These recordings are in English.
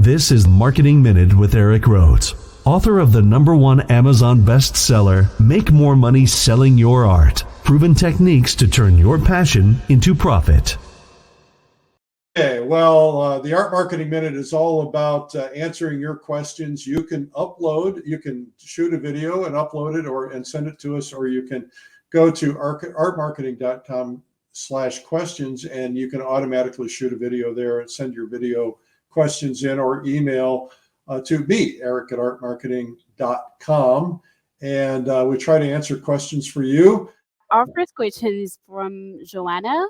This is Marketing Minute with Eric Rhodes, author of the #1 Amazon bestseller, Make More Money Selling Your Art, Proven Techniques to Turn Your Passion into Profit. Okay, well, the Art Marketing Minute is all about answering your questions. You can shoot a video and upload it and send it to us, or you can go to artmarketing.com/questions and you can automatically shoot a video there and send your video questions in, or email to me, eric@artmarketing.com, and we try to answer questions for you. Our first question is from Joanna.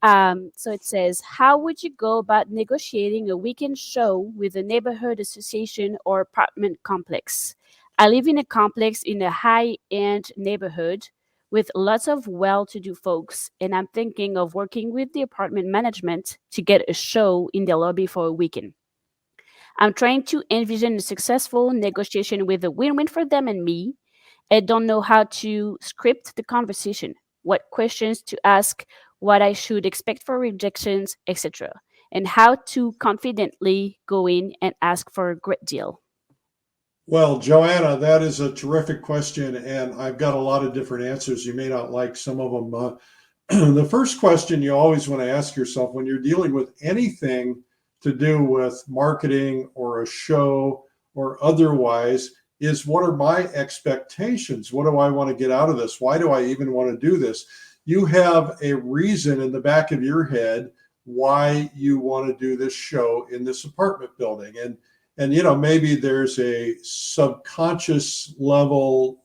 So it says, how would you go about negotiating a weekend show with a neighborhood association or apartment complex? I live in a complex in a high-end neighborhood with lots of well-to-do folks, and I'm thinking of working with the apartment management to get a show in the lobby for a weekend. I'm trying to envision a successful negotiation with a win-win for them and me. I don't know how to script the conversation, what questions to ask, what I should expect for rejections, etc., and how to confidently go in and ask for a great deal. Well, Joanna, that is a terrific question, and I've got a lot of different answers. You may not like some of them. The first question you always want to ask yourself when you're dealing with anything to do with marketing or a show or otherwise is, what are my expectations? What do I want to get out of this? Why do I even want to do this? You have a reason in the back of your head why you want to do this show in this apartment building. And you know, maybe there's a subconscious level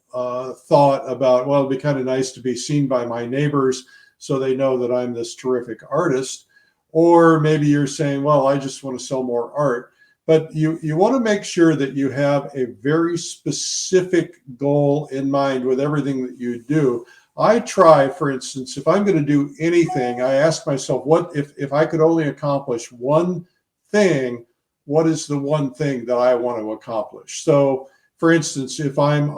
thought about, well, it'd be kind of nice to be seen by my neighbors so they know that I'm this terrific artist. Or maybe you're saying, well, I just want to sell more art. But you want to make sure that you have a very specific goal in mind with everything that you do. I try, for instance, if I'm going to do anything, I ask myself, what if I could only accomplish one thing, what is the one thing that I want to accomplish? So, for instance, if I'm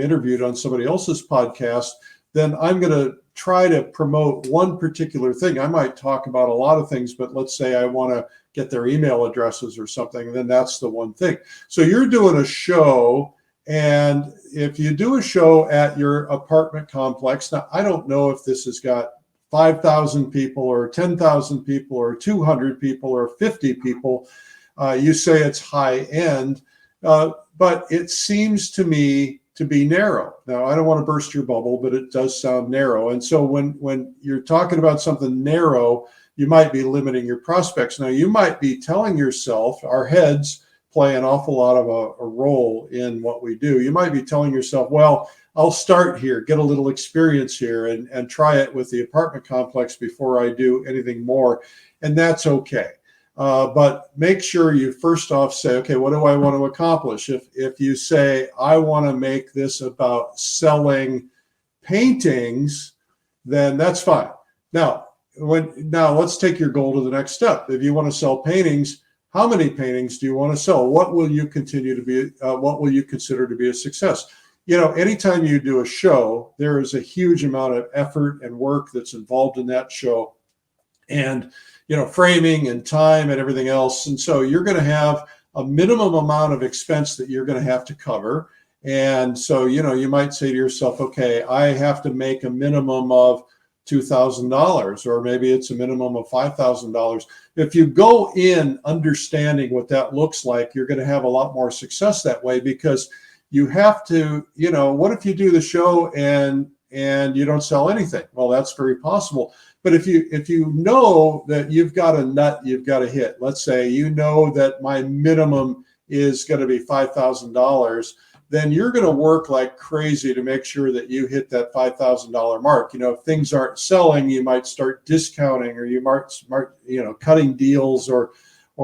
interviewed on somebody else's podcast, then I'm going to try to promote one particular thing. I might talk about a lot of things, but let's say I want to get their email addresses or something, then that's the one thing. So you're doing a show, and if you do a show at your apartment complex, now I don't know if this has got 5,000 people or 10,000 people or 200 people or 50 people, you say it's high end, but it seems to me to be narrow. Now, I don't want to burst your bubble, but it does sound narrow. And so when you're talking about something narrow, you might be limiting your prospects. Now, you might be telling yourself, our heads play an awful lot of a role in what we do. You might be telling yourself, well, I'll start here, get a little experience here, and try it with the apartment complex before I do anything more. And that's okay. But make sure you first off say, okay, what do I want to accomplish? If you say, I want to make this about selling paintings, then that's fine. Now let's take your goal to the next step. If you want to sell paintings, how many paintings do you want to sell? What will you consider to be a success? You know, anytime you do a show, there is a huge amount of effort and work that's involved in that show, and you know, framing and time and everything else. And so you're going to have a minimum amount of expense that you're going to have to cover. And so, you know, you might say to yourself, okay, I have to make a minimum of $2,000, or maybe it's a minimum of $5,000. If you go in understanding what that looks like, you're going to have a lot more success that way, because you have to, you know, what if you do the show and you don't sell anything? Well, that's very possible. But if you know that you've got a nut you've got to hit, let's say you know that my minimum is going to be $5,000, then you're going to work like crazy to make sure that you hit that $5,000 mark. You know, if things aren't selling, you might start discounting, or you might cutting deals or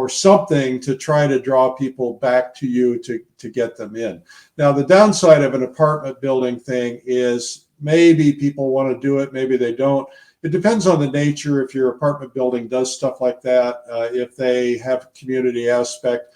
something to try to draw people back to you to get them in. Now, the downside of an apartment building thing is maybe people want to do it, maybe they don't. It depends on the nature. If your apartment building does stuff like that, if they have a community aspect,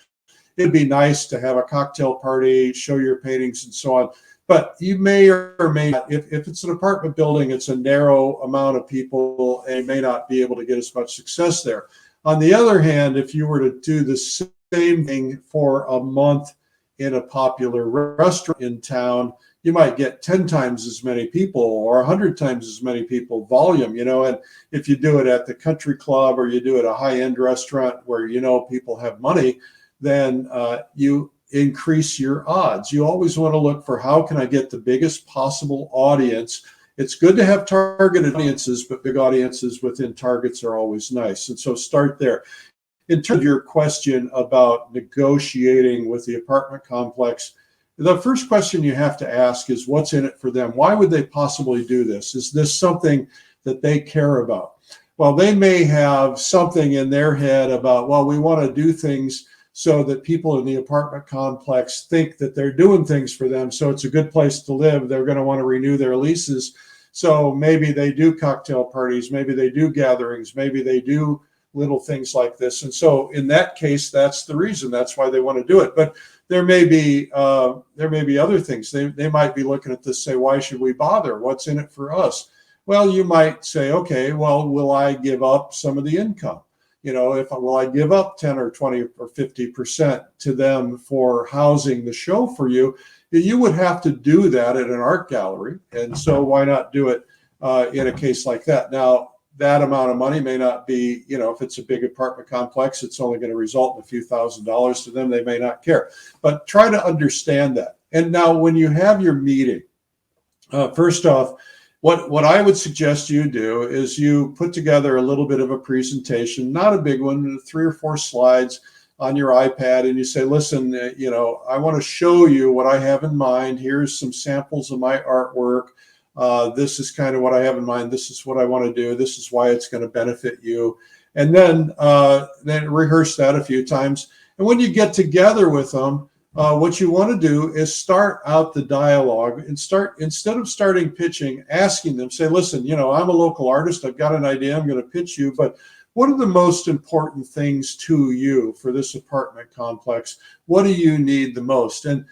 it'd be nice to have a cocktail party, show your paintings and so on. But you may or may not, if it's an apartment building, it's a narrow amount of people, and you may not be able to get as much success there. On the other hand, if you were to do the same thing for a month in a popular restaurant in town, you might get 10 times as many people or 100 times as many people volume, and if you do it at the country club or you do it at a high-end restaurant where people have money, then you increase your odds. You always want to look for how can I get the biggest possible audience. It's good to have targeted audiences, but big audiences within targets are always nice. And so start there. In terms of your question about negotiating with the apartment complex, the first question you have to ask is what's in it for them? Why would they possibly do this? Is this something that they care about? Well, they may have something in their head about, well, we want to do things so that people in the apartment complex think that they're doing things for them. So it's a good place to live. They're going to want to renew their leases. So maybe they do cocktail parties, maybe they do gatherings, maybe they do little things like this. And so in that case, that's the reason. That's why they want to do it. But there may be other things. They might be looking at this, say, why should we bother? What's in it for us? Well, you might say, okay, well, will I give up some of the income? Will I give up 10 or 20 or 50% to them for housing the show for you? You would have to do that at an art gallery. And so why not do it in a case like that? Now, that amount of money may not be, if it's a big apartment complex, it's only going to result in a few $1,000s to them. They may not care, but try to understand that. And now when you have your meeting, first off, what I would suggest you do is you put together a little bit of a presentation, not a big one, 3 or 4 slides on your iPad, and you say, listen, I want to show you what I have in mind. Here's some samples of my artwork. This is kind of what I have in mind. This is what I want to do. This is why it's going to benefit you. And then rehearse that a few times. And when you get together with them, what you want to do is start out the dialogue and instead of starting pitching, asking them, say, listen, I'm a local artist. I've got an idea. I'm going to pitch you, but what are the most important things to you for this apartment complex? What do you need the most? And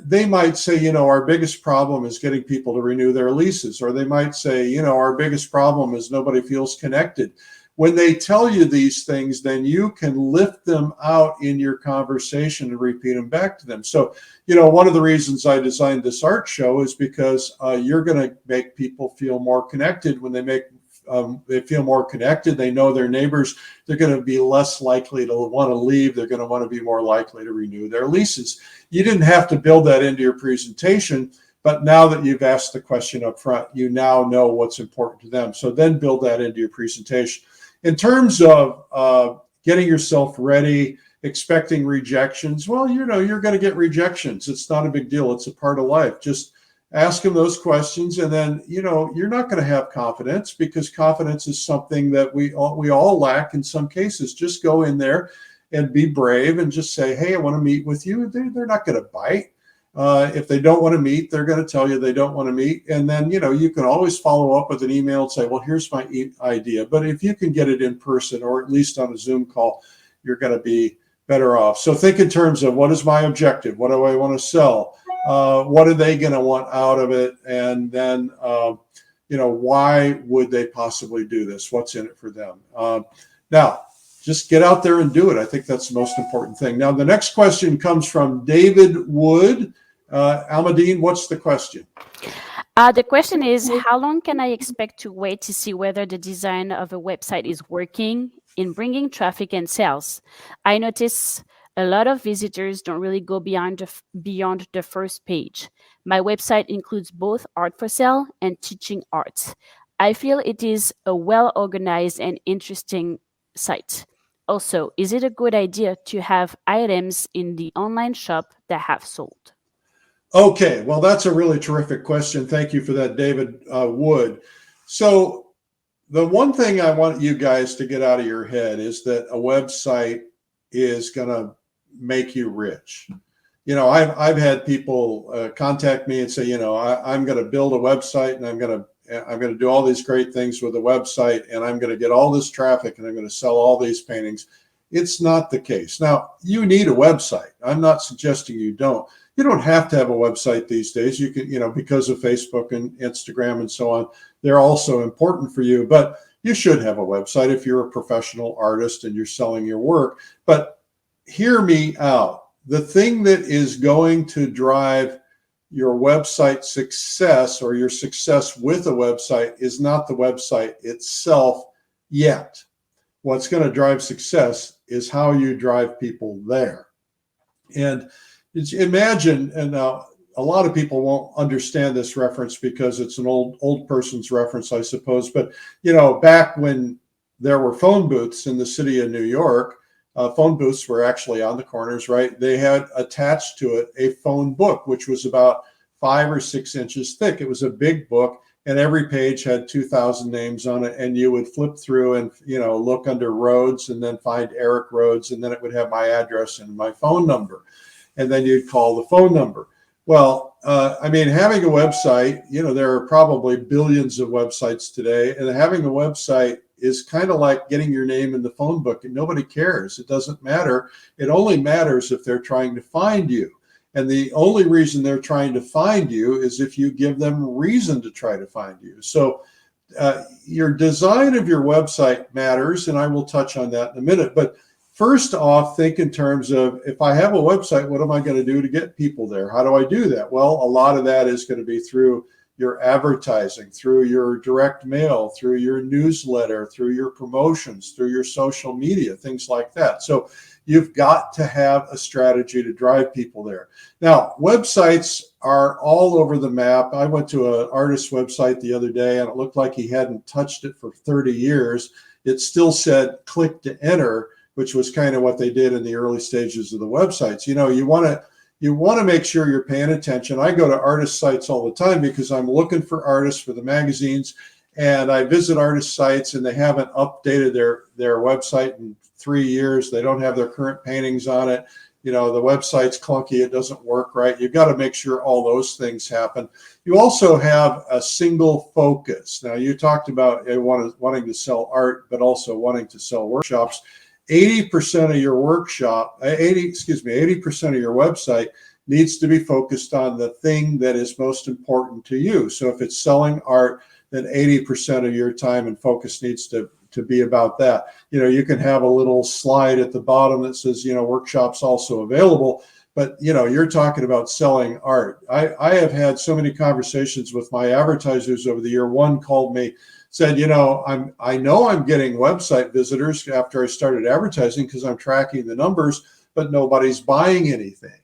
they might say, our biggest problem is getting people to renew their leases. Or they might say, our biggest problem is nobody feels connected. When they tell you these things, then you can lift them out in your conversation and repeat them back to them. So, one of the reasons I designed this art show is because you're going to make people feel more connected. When they feel more connected, they know their neighbors, they're going to be less likely to want to leave. They're going to want to be more likely to renew their leases. You didn't have to build that into your presentation, but now that you've asked the question up front, you now know what's important to them. So then build that into your presentation. In terms of getting yourself ready, expecting rejections, well, you're going to get rejections. It's not a big deal. It's a part of life. Just ask them those questions, and then you're not going to have confidence, because confidence is something that we all lack in some cases. Just go in there and be brave and just say, hey, I want to meet with you. They're not going to bite. If they don't want to meet, they're going to tell you they don't want to meet. And then, you can always follow up with an email and say, well, here's my idea. But if you can get it in person or at least on a Zoom call, you're going to be better off. So think in terms of, what is my objective? What do I want to sell? What are they going to want out of it? And then, why would they possibly do this? What's in it for them? Now, just get out there and do it. I think that's the most important thing. Now, the next question comes from David Wood. Almadine, what's the question? The question is, how long can I expect to wait to see whether the design of a website is working in bringing traffic and sales? I notice a lot of visitors don't really go beyond the first page. My website includes both art for sale and teaching art. I feel it is a well-organized and interesting site. Also, is it a good idea to have items in the online shop that have sold? Okay, well, that's a really terrific question. Thank you for that, David Wood. So the one thing I want you guys to get out of your head is that a website is going to make you rich. I've had people contact me and say, I'm going to build a website, and I'm going to do all these great things with a website, and I'm going to get all this traffic, and I'm going to sell all these paintings. It's not the case. Now, you need a website. I'm not suggesting you don't. You don't have to have a website these days. You can, because of Facebook and Instagram and so on, they're also important for you. But you should have a website if you're a professional artist and you're selling your work. But hear me out. The thing that is going to drive your website success or your success with a website is not the website itself yet. What's going to drive success is how you drive people there. And imagine, and now a lot of people won't understand this reference because it's an old person's reference, I suppose. But, back when there were phone booths in the city of New York, phone booths were actually on the corners, right? They had attached to it a phone book, which was about 5 or 6 inches thick. It was a big book, and every page had 2,000 names on it. And you would flip through and, look under Rhodes and then find Eric Rhodes. And then it would have my address and my phone number. And then you'd call the phone number. Well, having a website, there are probably billions of websites today. And having a website is kind of like getting your name in the phone book, and nobody cares. It doesn't matter. It only matters if they're trying to find you. And the only reason they're trying to find you is if you give them reason to try to find you. So your design of your website matters, and I will touch on that in a minute. But first off, think in terms of, if I have a website, what am I going to do to get people there? How do I do that? Well, a lot of that is going to be through your advertising, through your direct mail, through your newsletter, through your promotions, through your social media, things like that. So you've got to have a strategy to drive people there. Now, websites are all over the map. I went to an artist's website the other day, and it looked like he hadn't touched it for 30 years. It still said click to enter, which was kind of what they did in the early stages of the websites. You want to make sure you're paying attention. I go to artist sites all the time because I'm looking for artists for the magazines, and I visit artist sites and they haven't updated their website in 3 years. They don't have their current paintings on it. The website's clunky. It doesn't work right. You've got to make sure all those things happen. You also have a single focus. Now, you talked about wanting to sell art, but also wanting to sell workshops. 80% of your 80% of your website needs to be focused on the thing that is most important to you. So if it's selling art, then 80% of your time and focus needs to be about that. You can have a little slide at the bottom that says, workshops also available, but you're talking about selling art. I have had so many conversations with my advertisers over the year. One called me, said, I know I'm getting website visitors after I started advertising because I'm tracking the numbers, but nobody's buying anything.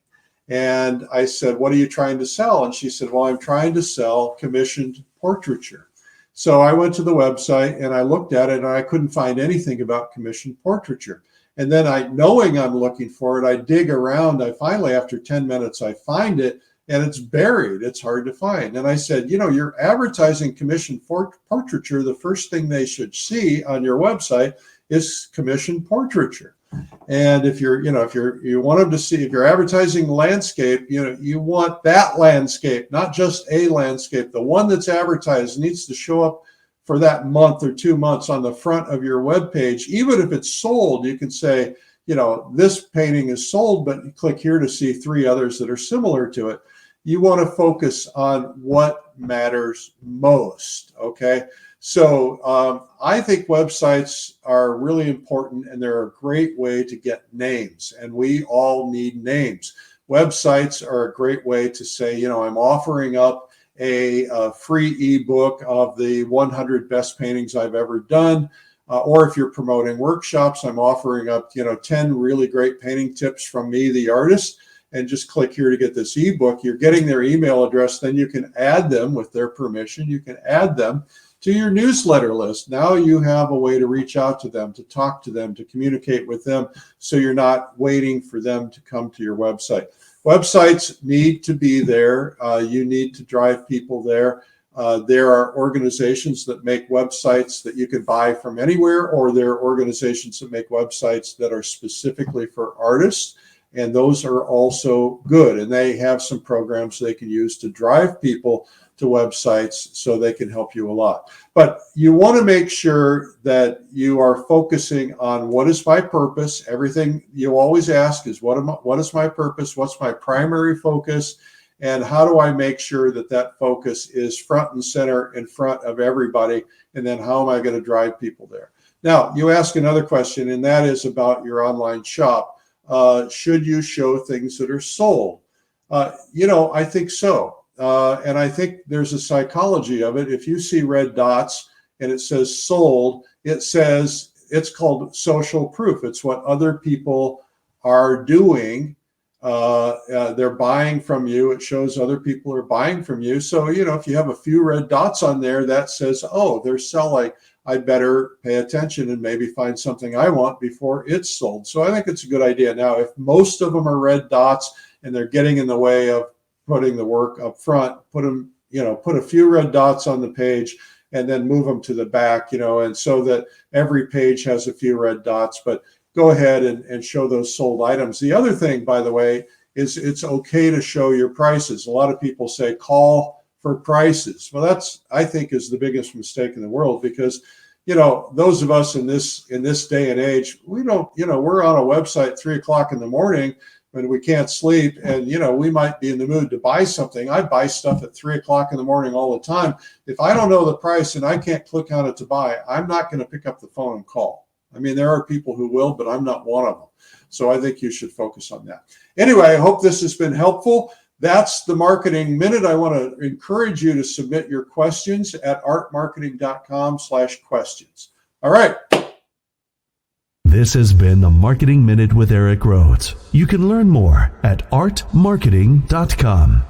And I said, what are you trying to sell? And she said, well, I'm trying to sell commissioned portraiture. So I went to the website and I looked at it, and I couldn't find anything about commissioned portraiture. And then knowing I'm looking for it, I dig around. I finally, after 10 minutes, I find it. And it's buried. It's hard to find. And I said, you're advertising commissioned portraiture. The first thing they should see on your website is commissioned portraiture. And if you want them to see, if you're advertising landscape, you want that landscape, not just a landscape. The one that's advertised needs to show up for that month or 2 months on the front of your web page. Even if it's sold, you can say, this painting is sold, but you click here to see 3 others that are similar to it. You want to focus on what matters most, okay? So I think websites are really important, and they're a great way to get names, and we all need names. Websites are a great way to say, I'm offering up a free ebook of the 100 best paintings I've ever done. Or if you're promoting workshops, I'm offering up, 10 really great painting tips from me, the artist. And just click here to get this ebook. You're getting their email address. Then you can add them with their permission. You can add them to your newsletter list. Now you have a way to reach out to them, to talk to them, to communicate with them, so you're not waiting for them to come to your website. Websites need to be there. You need to drive people there. There are organizations that make websites that you can buy from anywhere, or there are organizations that make websites that are specifically for artists. And those are also good. And they have some programs they can use to drive people to websites, so they can help you a lot. But you want to make sure that you are focusing on, what is my purpose? Everything you always ask is, what is my purpose? What's my primary focus? And how do I make sure that that focus is front and center in front of everybody? And then how am I going to drive people there? Now, you ask another question, and that is about your online shop. Should you show things that are sold? I think so. And I think there's a psychology of it. If you see red dots and it says sold, it says it's called social proof. It's what other people are doing. They're buying from you. It shows other people are buying from you. So, if you have a few red dots on there, that says, oh, they're selling. I better pay attention and maybe find something I want before it's sold. So I think it's a good idea. Now, if most of them are red dots and they're getting in the way of putting the work up front, put a few red dots on the page and then move them to the back, and so that every page has a few red dots, but go ahead and show those sold items. The other thing, by the way, is it's okay to show your prices. A lot of people say call for prices. Well, that's, I think, is the biggest mistake in the world, because those of us in this day and age, we don't, we're on a website at 3 o'clock in the morning when we can't sleep, and we might be in the mood to buy something. I buy stuff at 3 o'clock in the morning all the time. If I don't know the price and I can't click on it to buy, I'm not going to pick up the phone and call. I mean, there are people who will, but I'm not one of them. So I think you should focus on that. Anyway, I hope this has been helpful. That's the Marketing Minute. I want to encourage you to submit your questions at artmarketing.com/questions. All right. This has been the Marketing Minute with Eric Rhodes. You can learn more at artmarketing.com.